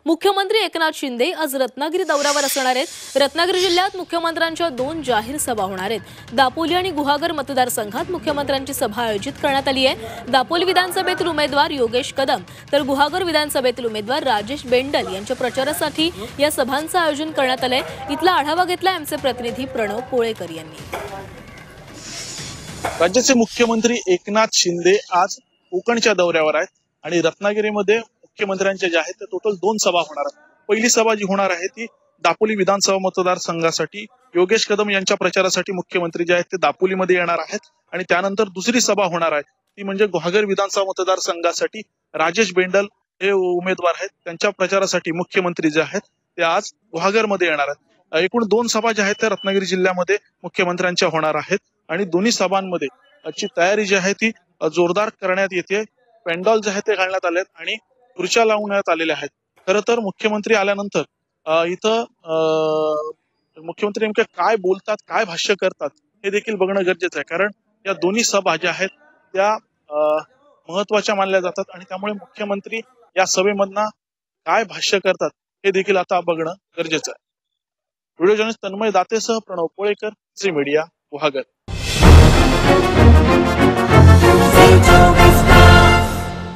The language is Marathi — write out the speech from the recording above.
मुख्यमंत्री एकनाथ शिंदे आज रत्नागिरी दौऱ्यावर असणार आहेत। रत्नागिरी जिल्ह्यात मुख्यमंत्र्यांच्या 2 जाहीर सभा होणार आहेत। दापोली आणि गुहागर मतदारसंघात मुख्यमंत्र्यांची सभा आयोजित करण्यात आली आहे। दापोली विधानसभेतील उमेदवार योगेश कदम तर गुहागर विधानसभेतील उमेदवार राजेश बेंडल यांच्या प्रचारासाठी या सभांचं आयोजन करण्यात आलंय। इथला आढावा घेतला आमचे प्रतिनिधी प्रणव पोळेकर यांनी। राज्याचे मुख्यमंत्री एकनाथ शिंदे आज कोकणच्या दौऱ्यावर आहेत आणि रत्नागिरीमध्ये मुख्यमंत्र्यांच्या ज्या आहेत त्या टोटल 2 सभा होणार आहेत। पहिली सभा जी होणार आहे ती दापोली विधानसभा मतदारसंघासाठी योगेश कदम यांच्या प्रचारासाठी मुख्यमंत्री जे आहेत ते दापोलीमध्ये येणार आहेत आणि त्यानंतर दुसरी सभा होणार आहे ती म्हणजे गुहागर विधानसभा मतदारसंघासाठी राजेश बेंडल हे उमेदवार आहेत, त्यांच्या प्रचारासाठी मुख्यमंत्री जे आहेत ते आज गुहागरमध्ये येणार आहेत। एकूण 2 सभा ज्या आहेत त्या रत्नागिरी जिल्ह्यामध्ये मुख्यमंत्र्यांच्या होणार आहेत आणि दोन्ही सभांमध्ये ची तयारी जी आहे ती जोरदार करण्यात येते। पेंडॉल जे आहेत ते घालण्यात आले आहेत आणि खुर्च्या लावण्यात आलेल्या आहेत। खरं तर मुख्यमंत्री आल्यानंतर इथं मुख्यमंत्री नेमके काय बोलतात, काय भाष्य करतात हे देखील बघणं गरजेचं आहे, कारण या दोन्ही सभा ज्या आहेत त्या महत्वाच्या मानल्या जातात आणि त्यामुळे मुख्यमंत्री या सभेमधनं काय भाष्य करतात हे देखील आता बघणं गरजेचं आहे। व्हिडिओ जर्नलिस्ट तन्मय दातेसह प्रणव पोळेकर, झी मीडिया, गुहागर।